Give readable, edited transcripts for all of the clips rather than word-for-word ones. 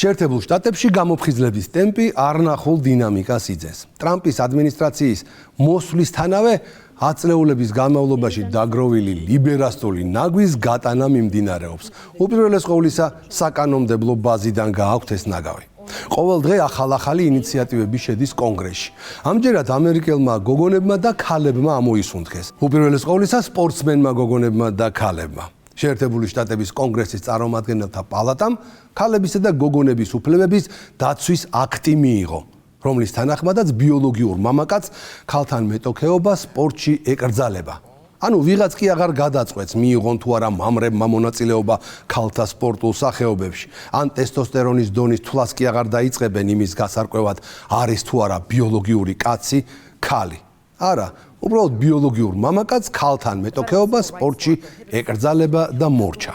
შეერთებულ შტატებში გამოფხიზლების ტემპი არნახულ დინამიკას იძენს. ტრამპის ადმინისტრაციის მოსვლისთანავე ათწლეულების განმავლობაში დაგროვილი ლიბერასტული ნაგვის გატანა მიმდინარეობს. უპირველეს ყოვლისა, საკანონმდებლო ბაზიდან გააქვთ ეს ნაგავი. ყოველ დღე ახალ-ახალი ინიციატივები შედის კონგრესში. ამჯერად ამერიკელმა გოგონებმა და ქალებმა ამოისუნთქეს. უპირველეს ყოვლისა, სპორტსმენმა გოგონებმა და ქალებმა. შეერთებული შტატების კონგრესის წარმომადგენელთა პალატამ ქალებისა და გოგონების უფლებების დაცვის აქტი მიიღო, რომლის თანახმადაც ბიოლოგიურ მამაკაცს ქალთან მეტოქეობა სპორტში ეკრძალება. ანუ ვიღაც კი აღარ გადაწყვეტს მიიღონ თუ არა მამრებმა მონაწილეობა ქალთა სპორტულ სახეობებში, ან ტესტოსტერონის დონის თვლას კი აღარ დაიწყებენ იმის გასარკვევად არის თუ არა ბიოლოგიური კაცი ქალი. არა, უბრალოდ ბიოლოგიურ მამაკაცს ქალთან მეტოქეობა სპორტში ეკრძალება და მორჩა.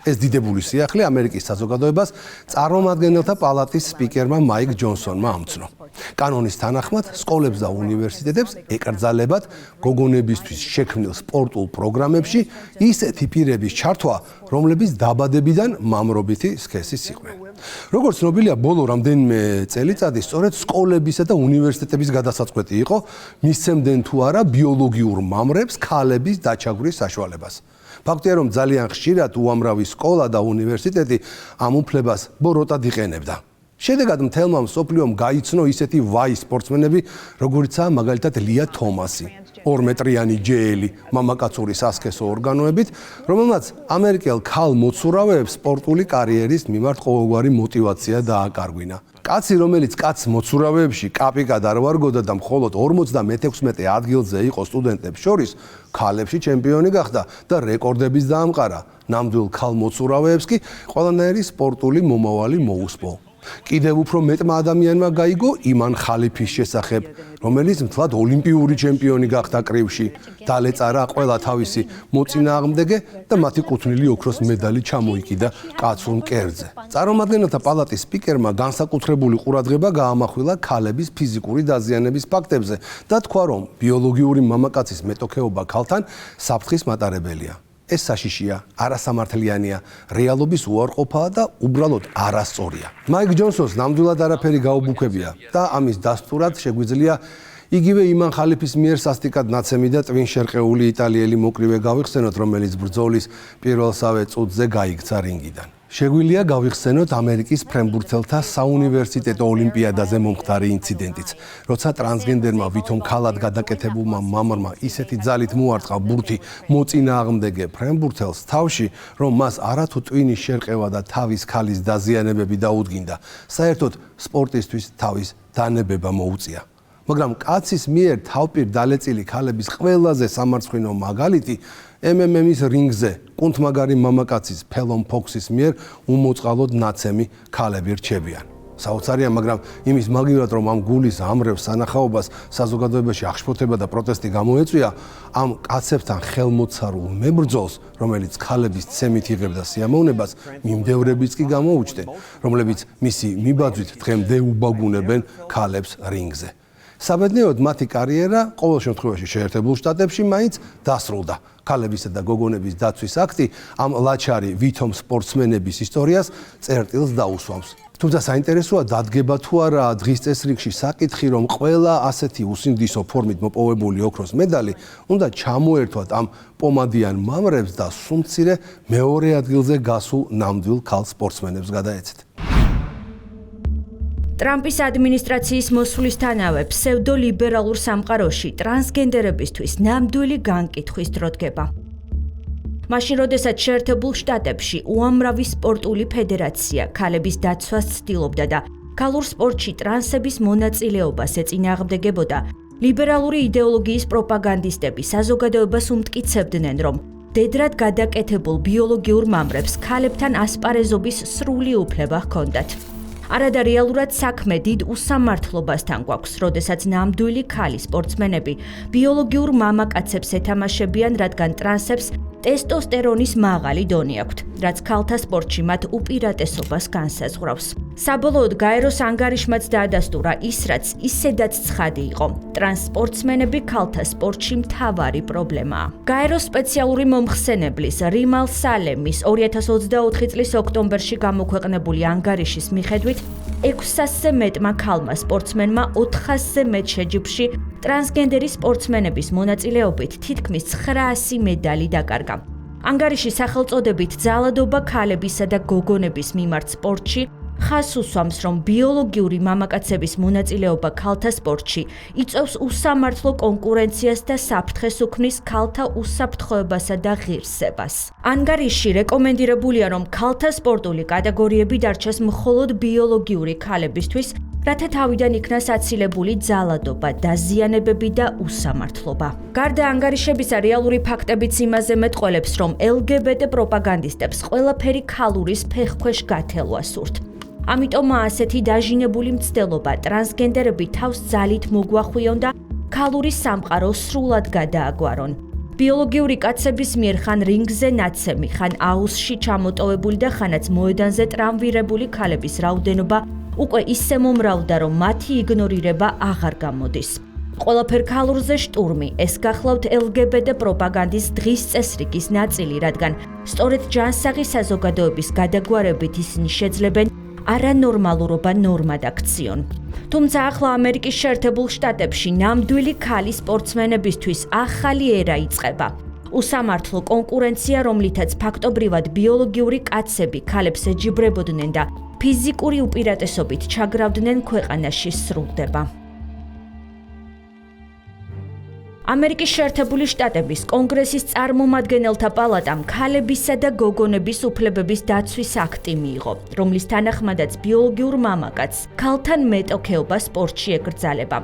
ეს დიდებული სიახლე ამერიკის საზოგადოებას წარმომადგენელთა პალატის სპიკერმა მაიკ ჯონსონმა ამცნო. კანონის თანახმად, სკოლებს და უნივერსიტეტებს ეკრძალებათ გოგონებისთვის შექმნილ სპორტულ პროგრამებში ისეთი პირების ჩართვა, რომლებიც დაბადებიდან მამრობითი სქესის იყვნენ. როგორც ცნობილია, ბოლო რამდენიმე წელიწადი სწორედ სკოლებისა და უნივერსიტეტების გადასაწყვეტი იყო, მისცემდნენ თუ არა ბიოლოგიურ მამრებს ქალების დაჩაგვრის საშუალებას. ფაქტია, რომ ძალიან ხშირად უამრავი სკოლა და უნივერსიტეტი ამ უფლებას ბოროტად იყენებდა. შედეგად მთელმა მსოფლიომ გაიცნო ისეთი ვაი სპორტსმენები, როგორიცაა მაგალითად ლია თომასი, 2 მეტრიანი ჯეელი მამაკაცური სასქესო ორგანოებით, რომელმაც ამერიკელ ქალ მოცურავეებს სპორტული კარიერის მიმართ ყოველგვარი мотиваცია დააკარგვინა. კაცი, რომელიც კაც მოცურავეებში კაპიკად არ ვარგოდა და მხოლოდ 56 ადგილზე იყო სტუდენტებს შორის, ქალებში ჩემპიონი გახდა და რეკორდების დაამყარა. ნამდვილ ქალ მოცურავეებს კი ყველანაირი სპორტული მომავალი მოუსპო. კიდევ უფრო მეტმა ადამიანმა გაიგო იმან ხალიფის შესახებ, რომელიც მთლად ოლიმპიური ჩემპიონი გახდა კრივში, დალეწარა ყველა თავისი მოწინააღმდეგე და მათი კუთვნილი ოქროს მედალი ჩამოიკიდა კაცურ მკერდზე. წარმომადგენელთა პალატის სპიკერმა განსაკუთრებული ყურადღება გაამახვილა ქალების ფიზიკური დაზიანების ფაქტებზე და თქვა, რომ ბიოლოგიური მამაკაცის მეტოქეობა ქალთან საფრთხის მატარებელია. ეს საშიშია, არასამართლიანია, რეალობის უარყოფაა და უბრალოდ არასწორია. მაიკ ჯონსონს ნამდვილად არაფერი გაუბუქებია და ამის დასტურად შეგვიძლია იგივე იმან ხალიფის მიერ სასტიკად ნაცემი და ტვინშერყეული იტალიელი მოკრივე გავიხსენოთ, რომელიც ბრძოლის პირველსავე წუთზე გაიქცა რინგიდან. შეგვიძლია გავიხსენოთ ამერიკის ფრენბურთელთა საუნივერსიტეტო ოლიმპიადაზე მომხდარი ინციდენტიც, როცა ტრანსგენდერმა ვითომ ქალად გადაკეთებულმა მამრმა ისეთი ძალით მოარტყა ბურთი მოწინააღმდეგე ფრენბურთელს თავში, რომ მას არათუ ტვინის შერყევა და თავის ქალის დაზიანებები დაუდგინდა, საერთოდ სპორტისთვის თავის დანებება მოუწია. მაგრამ კაცის მიერ თავპირ დალეწილი ქალების ყველაზე სამარცხვინო მაგალითი MMA-ის რინგზე კუნთმაგარი მამაკაცის ფელონ ფოქსის მიერ უმოწყალოდ ნაცემი ქალები რჩებიან. საოცარია, მაგრამ იმის მაგივრად, რომ ამ გულის ამრევ სანახაობას საზოგადოებაში აღშფოთება და პროტესტი გამოეწვია, ამ კაცებთან ხელმოცარულ მებრძოლს, რომელიც ქალების ცემით იღებდა სიამოვნებას, მიმდევრებიც კი გამოუჩნდნენ, რომლებიც მისი მიბაძვით დღემდე უბაგუნებენ ქალებს რინგზე. საბედნიეროდ მათი კარიერა ყოველ შემთხვევაში შეერთებულ შტატებში მაინც დასრულდა. ქალებისა და გოგონების დაცვის აქტი ამ ლაჩარი ვითომ სპორტსმენების ისტორიას წერტილს დაუსვამს. თუმცა საინტერესოა დადგება თუ არა დღის წესრიგში საკითხი, რომ ყველა ასეთი უსინდისო ფორმით მოპოვებული ოქროს მედალი უნდა ჩამოერთვათ ამ პომადიან მამრებს და სულ-მცირე მეორე ადგილზე გასულ ნამდვილ ქალ სპორტსმენებს გადაეცეთ. ტრამპის ადმინისტრაციის მოსვლისთანავე ფსევდოლიბერალურ სამყაროში ტრანსგენდერებისთვის ნამდვილი განკითხვის დრო დგება. მაშინ, როდესაც შეერთებულ შტატებში უამრავი სპორტული ფედერაცია ქალების დაცვას ცდილობდა და ქალურ სპორტში ტრანსების მონაწილეობას ეწინააღმდეგებოდა, ლიბერალური იდეოლოგიის პროპაგანდისტები საზოგადოებას უმტკიცებდნენ, რომ დედრად გადაკეთებულ ბიოლოგიურ მამრებს ქალებთან ასპარეზობის სრული უფლება ჰქონდათ. არადა რეალურად საქმე დიდ უსამართლობასთან გვაქვს, როდესაც ნამდვილი ქალი სპორტსმენები ბიოლოგიურ მამაკაცებს ეთამაშებიან, რადგან ტრანსებს ტესტოსტერონის მაღალი დონე აქვთ, რაც ქალთა სპორტში მათ უპირატესობას განსაზღვრავს. საბოლოოდ გაეროს ანგარიშმაც დაადასტურა ის, რაც ისედაც ცხადი იყო. ტრანსპორტსმენები ქალთა სპორტში მთავარი პრობლემაა. გაეროს სპეციალური მომხსენებლის რიმალ სალემის 2024 წლის ოქტომბერში გამოქვეყნებული ანგარიშის მიხედვით 600-ზე მეტმა ქალმა სპორტსმენმა 400-ზე მეტ შეჯიბრში ტრანსგენდერი სპორტსმენების მონაწილეობით თითქმის 900 медალი დაკარგა. ანგარიში სახელწოდებით ძალადობა ქალებისა და გოგონების მიმართ სპორტში ხაზს უსვამს, რომ ბიოლოგიური მამაკაცების მონაწილეობა ქალთა სპორტში იწვევს უსამართლო კონკურენციას და საფრთხეს უქმნის ქალთა უსაფრთხოებასა და ღირსებას. ანგარიში რეკომენდირებულია, რომ ქალთა სპორტული კატეგორიები დარჩეს მხოლოდ ბიოლოგიური ქალებისთვის, რათა თავიდან იქნას აცილებული ძალადობა, დაზიანებები და უსამართლობა. გარდა ანგარიშებისა, რეალური ფაქტებიც იმაზე მეტყველებს, რომ LGBT პროპაგანდისტებს ყველაფერი ქალურის ფეხქვეშ გათელვა სურთ. ამიტომაა ასეთი დაჟინებული მცდელობა ტრანსგენდერები თავს ძალით მოგვახვიონ და ქალური სამყარო სრულად გადააგვარონ. ბიოლოგიური კაცების მიერ ხან რინგზე ნაცემი, ხან აუზში ჩამოტოვებული და ხანაც მოედანზე ტრამვირებული ქალების რაოდენობა უკვე ისე მომრავლდა, რომ მათი იგნორირება აღარ გამოდის. ყველაფერ ქალურზე შტურმი, ეს გახლავთ LGBT პროპაგანდის დღის წესრიგის ნაწილი, რადგან სწორედ ჯანსაღი საზოგადოების გადაგვარებით ისინი შეძლებენ არანორმალურობა ნორმად აქციონ. თუმცა ახლა ამერიკის შეერთებულ შტატებში ნამდვილი ქალი სპორტსმენებისთვის ახალი ერა იწყება. უსამართლო კონკურენცია, რომლითაც ფაქტობრივად ბიოლოგიური კაცები ქალებს ეჯიბრებოდნენ და ფიზიკური უპირატესობით ჩაგრავდნენ ქვეყანაში სრულდება. ამერიკის შეერთებული შტატების კონგრესის წარმომადგენელთა პალატამ ქალებისა და გოგონების უფლებების დაცვის აქტი მიიღო, რომლის თანახმადაც ბიოლოგიურ მამაკაცს ქალთან მეტოქეობა სპორტში ეკრძალება.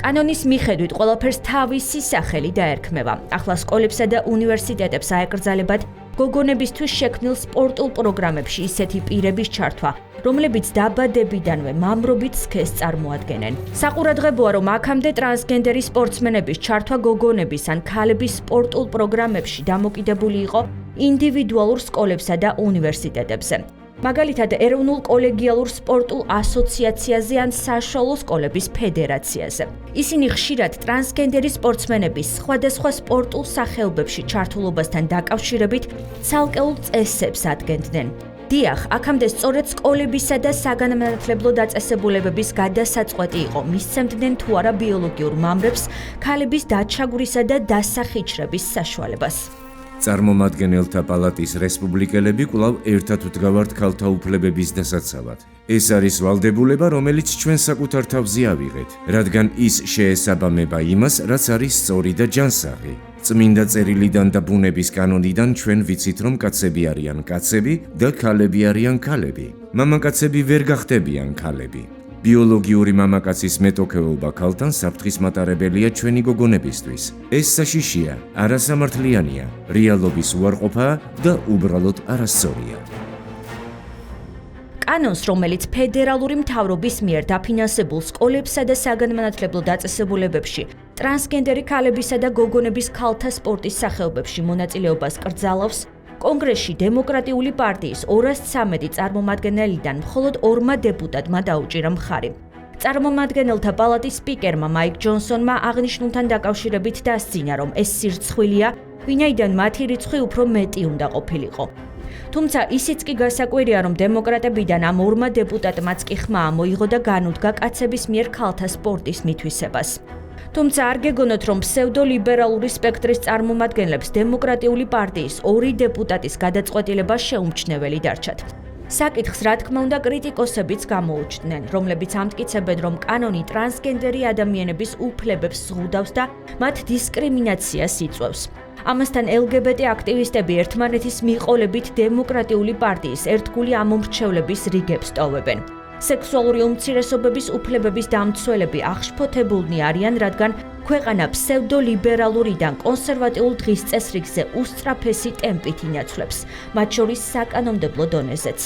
კანონის მიხედვით ყველაფერს თავისი სახელი დაერქმევა. ახლა სკოლებსა და უნივერსიტეტებს აეკრძალებათ გოგონებისთვის შექმნილ სპორტულ პროგრამებში ისეთი პირების ჩართვა, რომლებიც დაბადებიდანვე მამრობით სქესს წარმოადგენენ. საყურადღებოა, რომ აქამდე ტრანსგენდერი სპორტსმენების ჩართვა გოგონების ან ქალების სპორტულ პროგრამებში დამოკიდებული იყო ინდივიდუალურ სკოლებსა და უნივერსიტეტებზე. მაგალითად, ეროვნულ კოლეგიალურ სპორტულ ასოციაციაზე ან საშუალო სკოლების ფედერაციაზე. ისინი ხშირად ტრანსგენდერი სპორტსმენების სხვადასხვა სპორტულ სახეობებში ჩართულობასთან დაკავშირებით ცალკეულ წესებს ადგენდნენ. დიახ, აქამდე სწორედ სკოლებისა და საგანმანათლებლო დაწესებულებების გადასაწყვეტი იყო, მისცემდნენ თუ არა ბიოლოგიურ მამრებს ქალების დაჩაგვრისა და დასახიჩრების საშუალებას. წარმომადგენელთა პალატის რესპუბლიკელები კვლავ ერთად ვდგავართ ქალთა უფლებების დასაცავად. ეს არის ვალდებულება, რომელიც ჩვენ საკუთარ თავზე ავიღეთ, რადგან ის შეესაბამება იმას, რაც არის სწორი და ჯანსაღი. წმინდა წერილიდან და ბუნების კანონიდან ჩვენ ვიცით, რომ კაცები არიან კაცები და ქალები არიან ქალები. მამაკაცები ვერ გახდებიან ქალები. ბიოლოგიური მამაკაცის მეტოქეობა ქალთან საფრთხის მატარებელია ჩვენი გოგონებისთვის. ეს საშიშია, არასამართლიანია, რეალობის უარყოფაა და უბრალოდ არასწორია. კანონს, რომელიც ფედერალური მთავრობის მიერ დაფინანსებულ სკოლებსა და საგანმანათლებლო დაწესებულებებში ტრანსგენდერი ქალებისა და გოგონების ქალთა სპორტის სახეობებში მონაწილეობას კრძალავს, კონგრესში დემოკრატიული პარტიის 213 წარმომადგენელიდან მხოლოდ 2 დეპუტატმა დაუჭირა მხარი. წარმომადგენელთა პალატის სპიკერმა მაიკ ჯონსონმა აღნიშნულთან დაკავშირებით დასძინა, რომ ეს სირცხვილია, ვინაიდან მათი რიცხვი უფრო მეტი უნდა ყოფილიყო. თუმცა ისიც კი გასაკვირია, რომ დემოკრატებიდან ამ 2 დეპუტატმაც კი ხმა ამოიღო და განუდგა კაცების მიერ ქალთა სპორტის მითვისებას. თუმცა არ გეგონოთ, რომ ფსევდოლიბერალური სპექტრის წარმომადგენლებს დემოკრატიული პარტიის 2 დეპუტატის გადაწყვეტილება შეუმჩნეველი დარჩათ. საკითხს, რა თქმა უნდა, კრიტიკოსებიც გამოუჩნდნენ, რომლებიც ამტკიცებენ, რომ კანონი ტრანსგენდერი ადამიანების უფლებებს ზღუდავს და მათ დისკრიმინაციას იწვევს. ამასთან LGBT აქტივისტები ერთმანეთის მიყოლებით დემოკრატიული პარტიის ერთგული ამომრჩევლების რიგებს ტოვებენ. სექსუალური უმცირესობების უფლებების დამცველები აღშფოთებულნი არიან, რადგან ქვეყანა ფსევდოლიბერალურიდან კონსერვატიულ დღის წესრიგზე უსწრაფესი ტემპით ინაცვლებს, მათ შორის საკანონმდებლო დონეზეც.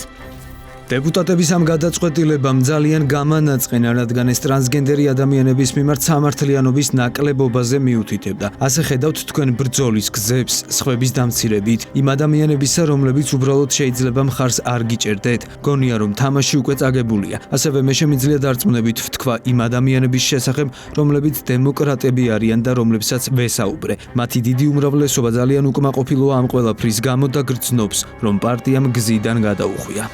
დეპუტატების ამ გადაწყვეტილებამ ძალიან გამანაწყენა, რადგან ეს ტრანსგენდერი ადამიანების მიმართ სამართლიანობის ნაკლებობაზე მიუთითებდა. ასე ხედავთ თქვენ ბრძოლის გზებს, სხვების დამცირებით, იმ ადამიანებისა, რომლებიც უბრალოდ შეიძლება მხარს არ გიჭერდეთ. გონია, რომ თამაში უკვე წაგებულია. ასევე მე შემიძლია დარწმუნებით ვთქვა იმ ადამიანების შესახებ, რომლებიც დემოკრატები არიან და რომლებსაც ვესაუბრე. მათი დიდი უმრავლესობა ძალიან უკმაყოფილოა ამ ყველაფრის გამო და გრძნობს, რომ პარტიამ გზიდან გადაუხვია.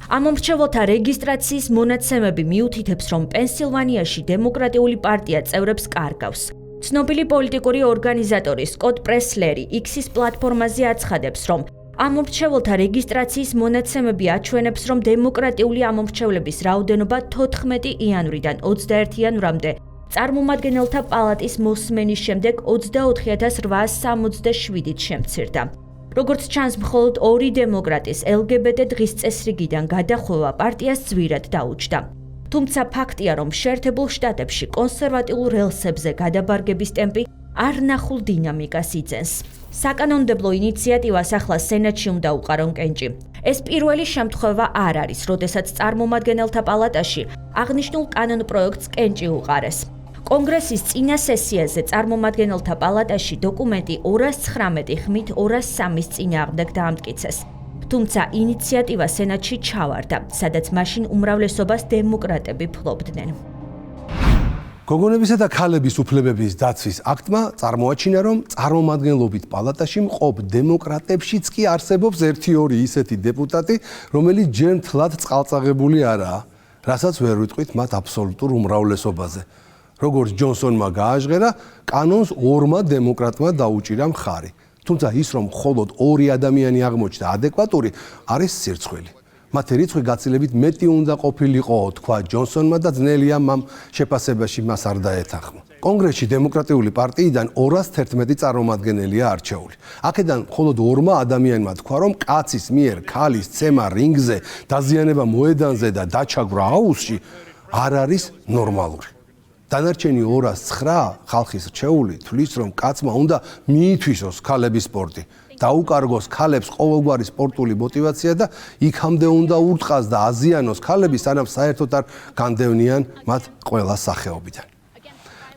ამ მომრჩეველთა რეგისტრაციის მონაცემები მიუთითებს, რომ პენსილვანიაში დემოკრატიული პარტია წევრებს კარგავს. ცნობილი პოლიტიკური ორგანიზატორი სკოტ პრესლერი X-ის პლატფორმაზე აცხადებს, რომ ამ მომრჩეველთა რეგისტრაციის მონაცემები აჩვენებს, რომ დემოკრატიული ამომრჩევლების რაოდენობა 14 იანვრიდან 21 იანვრამდე წარმომადგენელთა პალატის მოსმენის შემდეგ 24,867-ით შემცირდა. როგორც ჩანს, მხოლოდ 2 დემოკრატის LGBT დღის წესრიგიდან გადახვევა პარტიას ძვირად დაუჯდა. თუმცა ფაქტია, რომ შეერთებულ შტატებში კონსერვატიულ რელსებზე გადაბარგების ტემპი არ ნახულ დინამიკას იძენს. საკანონმდებლო ინიციატივას ახლა სენატში უნდა უყარონ კენჭი. ეს პირველი შემთხვევა არ არის, როდესაც წარმომადგენელთა პალატაში აღნიშნულ კანონ პროექტს კენჭი უყარეს. კონგრესის წინა სესიაზე წარმომადგენელთა პალატაში დოკუმენტი 219 ხმით 203-ის წინააღმდეგ დაამტკიცეს. თუმცა ინიციატივა სენატში ჩავარდა, სადაც მაშინ უმრავლესობას დემოკრატები ფლობდნენ. გოგონებისა და ქალების უფლებების დაცვის აქტმა წარმოაჩინა, რომ წარმომადგენლობით პალატაში მყოფ დემოკრატებშიც კი არსებობს 1-2 ისეთი დეპუტატი, რომელიც ჯერ მთლად წყალწაღებული არაა, რასაც ვერ ვიტყვით მათ აბსოლუტურ უმრავლესობაზე. როგორც ჯონსონმა გააჟღერა, კანონს 2 დემოკრატმა დაუჭირა მხარი. თუმცა ის, რომ მხოლოდ 2 ადამიანი აღმოჩნდა ადეკვატური, არის სირცხვილი. მათი რიცხვი გაცილებით მეტი უნდა ყოფილიყო, თქვა ჯონსონმა და ძნელია მამ შეფასებაში მას არ დაეთანხმა. კონგრესში დემოკრატიული პარტიიდან 211 წარმომადგენელია არჩეული. აქედან მხოლოდ 2 ადამიანმა თქვა, რომ კაცის მიერ ქალის ცემა რინგზე, დაზიანება მოედანზე და დაჩაგვრა აუზში არ არის ნორმალური. დანარჩენი 209 ხალხის რჩეული თვლის, რომ კაცმა უნდა მიითვისოს ქალების სპორტი, დაუკარგოს ქალებს ყოველგვარი სპორტული მოტივაცია და იქამდე უნდა ურტყას და აზიანოს ქალები, სანამ საერთოდ არ განდევნიან მათ ყველა სახეობიდან.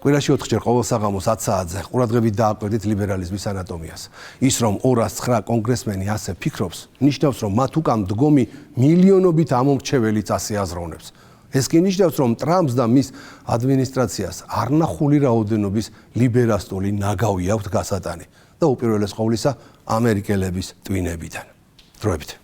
კვირაში 4 ჯერ ყოველ საღამოს 10 საათზე ყურადღებით დააკვირდით ლიბერალიზმის ანატომიას. ის, რომ 209 კონგრესმენი ასე ფიქრობს, ნიშნავს, რომ მათ უკან მდგომი მილიონობით ამომრჩეველიც ასე აზროვნებს. ეს კი ნიშნავს, რომ ტრამპს და მის ადმინისტრაციას არნახული რაოდენობის ლიბერასტული ნაგავი აქვთ გასატანი და უპირველეს ყოვლისა ამერიკელების ტვინებიდან. დროებით.